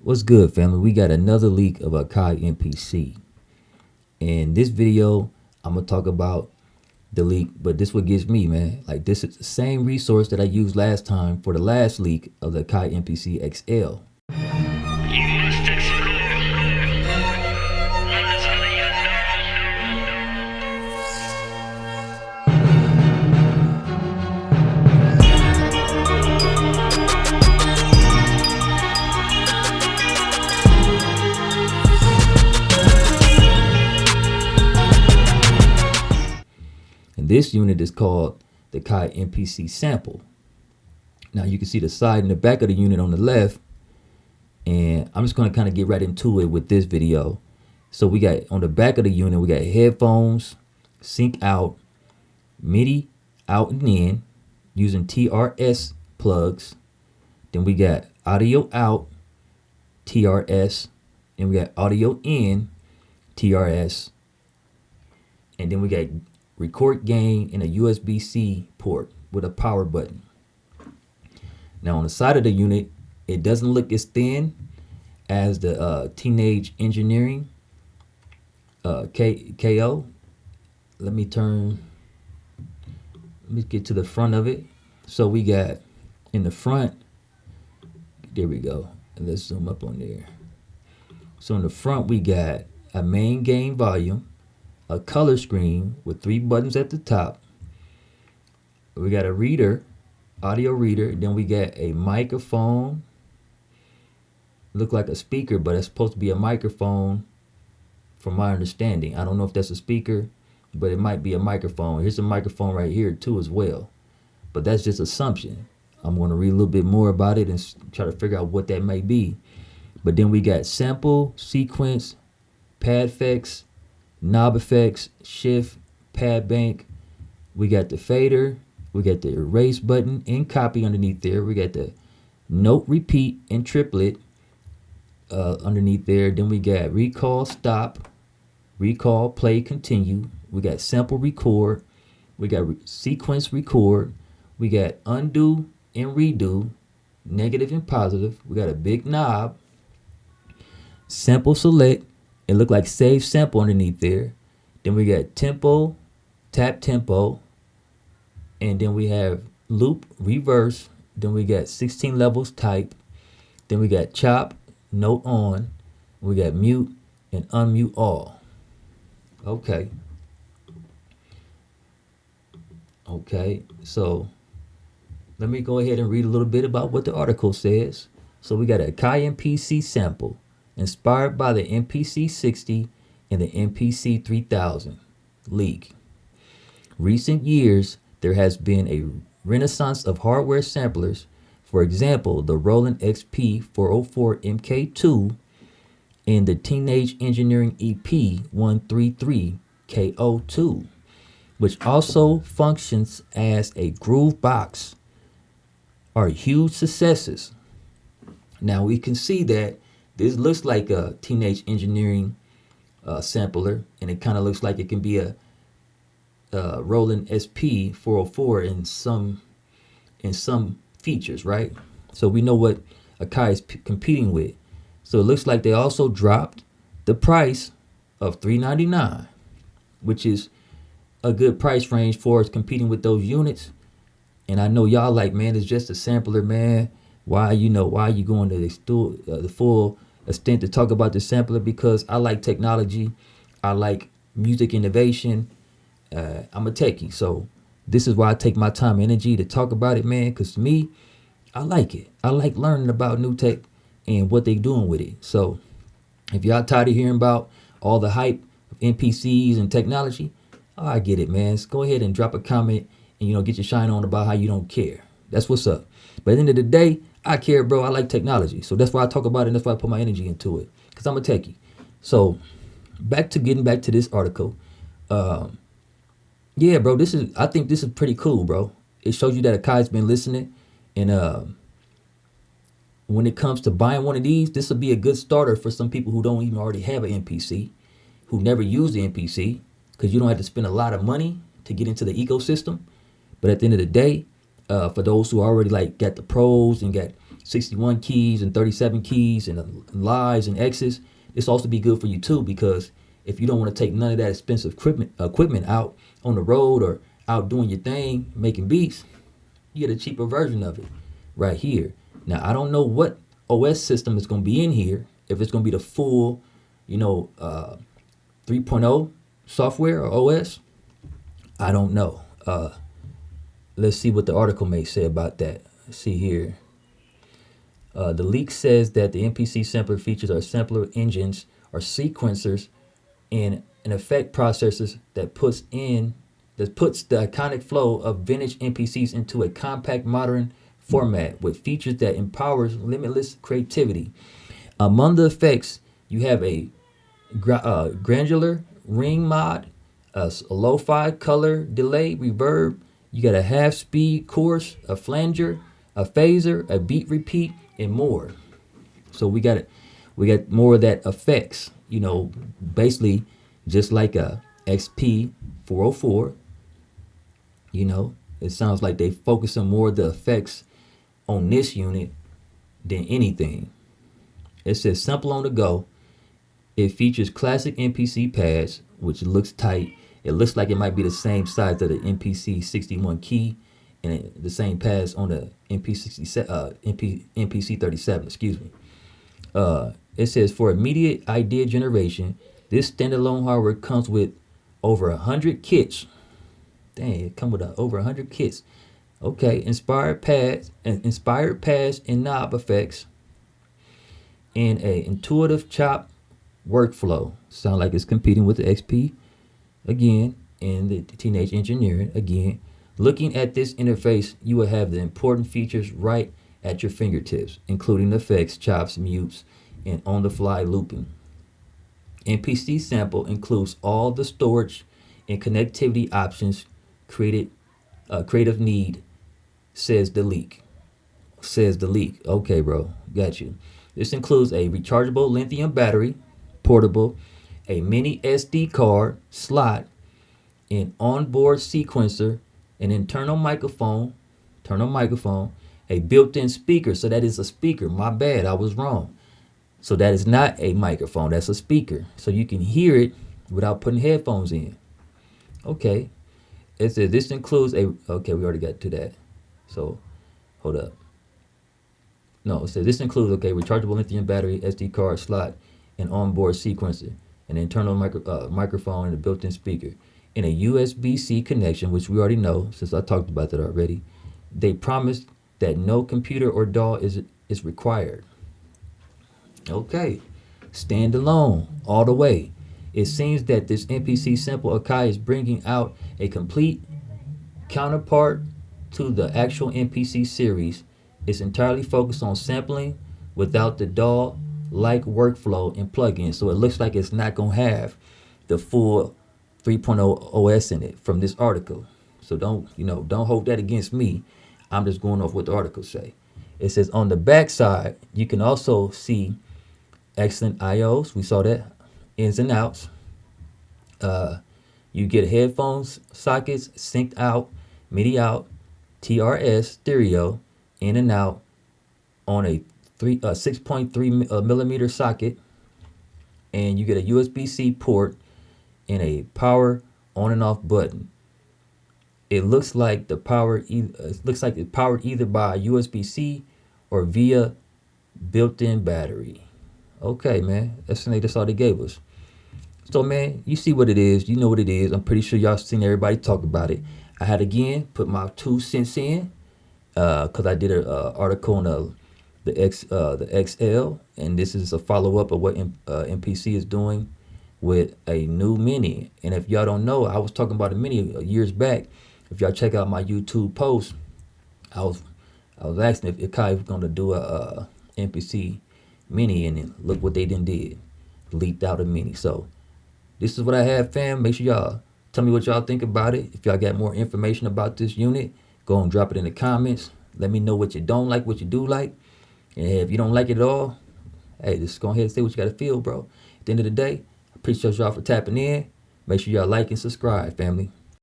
What's good, family? We got another leak of Akai MPC. In this video, I'm gonna talk about the leak, but this what gets me, man. Like, this is the same resource that I used last time for the last leak of the Akai MPC XL. And this unit is called the Akai MPC Sample. Now you can see the side and the back of the unit on the left, and I'm just going to kind of get right into it with this video. So we got on the back of the unit, we got headphones, sync out, MIDI out and in using TRS plugs. Then we got audio out, TRS, and we got audio in, TRS, and then we got record gain in a USB-C port with a power button. Now on the side of the unit, it doesn't look as thin as the Teenage Engineering KO. Let me get to the front of it. So we got in the front, there we go. And let's zoom up on there. So in the front, we got a main gain volume, a color screen with 3 buttons at the top. We got a reader, audio reader. Then we got a microphone. Look like a speaker, but it's supposed to be a microphone from my understanding. I don't know if that's a speaker, but it might be a microphone. Here's a microphone right here too as well. But that's just assumption. I'm going to read a little bit more about it and try to figure out what that may be. But then we got sample, sequence, pad effects, knob effects, shift, pad bank. We got the fader. We got the erase button and copy underneath there. We got the note repeat and triplet underneath there. Then we got recall stop, recall play continue. We got sample record. We got sequence record. We got undo and redo, negative and positive. We got a big knob, sample select. It looked like save sample underneath there. Then we got tempo, tap tempo. And then we have loop, reverse. Then we got 16 levels type. Then we got chop, note on. We got mute and unmute all. Okay. Okay, so let me go ahead and read a little bit about what the article says. So we got a Akai MPC sample inspired by the MPC60 and the MPC3000 leak. Recent years, there has been a renaissance of hardware samplers. For example, the Roland XP404 MK2 and the Teenage Engineering EP133 KO2, which also functions as a groove box, are huge successes. Now we can see that this looks like a Teenage Engineering sampler, and it kind of looks like it can be a Roland SP404 in some features, right? So we know what Akai is competing with. So it looks like they also dropped the price of $399, which is a good price range for us competing with those units. And I know y'all like, man, it's just a sampler, man. Why are you going to the full extent to talk about the sampler? Because I like technology. I like music innovation. I'm a techie, so this is why I take my time and energy to talk about it, man, because to me, I like it. I like learning about new tech and what they doing with it. So if y'all tired of hearing about all the hype of NPCs and technology, I get it, man. So go ahead and drop a comment and, get your shine on about how you don't care. That's what's up. But at the end of the day, I care, bro. I like technology. So that's why I talk about it, and that's why I put my energy into it, because I'm a techie. So getting back to this article. Yeah, bro, I think this is pretty cool, bro. It shows you that Akai's been listening. And when it comes to buying one of these, this will be a good starter for some people who don't even already have an MPC, who never use the MPC, because you don't have to spend a lot of money to get into the ecosystem. But at the end of the day, for those who already got the pros and got 61 keys and 37 keys and lies and X's. This also be good for you too, because if you don't want to take none of that expensive equipment out on the road or out doing your thing, making beats, you get a cheaper version of it right here. Now, I don't know what OS system is going to be in here, if it's going to be the full, 3.0 software or OS. I don't know. Let's see what the article may say about that. Let's see here. The leak says that the MPC sampler features are sampler engines or sequencers and an effect processors that puts the iconic flow of vintage MPCs into a compact modern format with features that empowers limitless creativity. Among the effects, you have a granular ring mod, a lo-fi color delay reverb. You got a half speed chorus, a flanger, a phaser, a beat repeat, and more. So we got more of that effects. Basically just like a XP 404. It sounds like they focus on more of the effects on this unit than anything. It says sample on the go. It features classic MPC pads, which looks tight. It looks like it might be the same size of the MPC61 key and the same pads on the MPC3000. Excuse me. It says for immediate idea generation, this standalone hardware comes with over 100 kits. Dang, it comes with over 100 kits. Okay, inspired pads and knob effects, and a intuitive chop workflow. Sound like it's competing with the XP again, and the Teenage Engineering again. Looking at this interface, you will have the important features right at your fingertips, including effects, chops, mutes, and on-the-fly looping. MPC Sample includes all the storage and connectivity options creative need, says the leak. Okay, bro, got you. This includes a rechargeable lithium battery, portable, a mini SD card slot, an onboard sequencer, an internal microphone, a built-in speaker. So that is a speaker. My bad, I was wrong. So that is not a microphone, that's a speaker. So you can hear it without putting headphones in. Okay. It says this includes okay, we already got to that. So hold up. No, it says this includes, rechargeable lithium battery, SD card slot, an onboard sequencer, an internal microphone, and a built-in speaker, and a USB-C connection, which we already know since I talked about that already. They promised that no computer or DAW is required. Okay, standalone all the way. It seems that this MPC Sample Akai is bringing out a complete counterpart to the actual MPC series. It's entirely focused on sampling without the DAW-like workflow and plugins. So it looks like it's not going to have the full 3.0 OS in it from this article. So don't hold that against me. I'm just going off what the article say. It says on the back side, you can also see excellent IOs. We saw that. Ins and outs. You get headphones, sockets, synced out, MIDI out, TRS, stereo, in and out on a 6.3 millimeter socket. And you get a USB-C port and a power on and off button. It looks like it's powered either by USB-C or via built-in battery. Okay, man, that's all they gave us. So, man, you see what it is. You know what it is. I'm pretty sure y'all seen everybody talk about it. I had again put my 2 cents in because I did an article on the XL, and this is a follow-up of what MPC is doing with a new Mini. And if y'all don't know, I was talking about a Mini years back. If y'all check out my YouTube post, I was asking if Akai was going to do a MPC Mini, and then look what they did. Leaked out a Mini. So this is what I have, fam. Make sure y'all tell me what y'all think about it. If y'all got more information about this unit, go and drop it in the comments. Let me know what you don't like, what you do like. And if you don't like it at all, hey, just go ahead and say what you got to feel, bro. At the end of the day, I appreciate y'all for tapping in. Make sure y'all like and subscribe, family.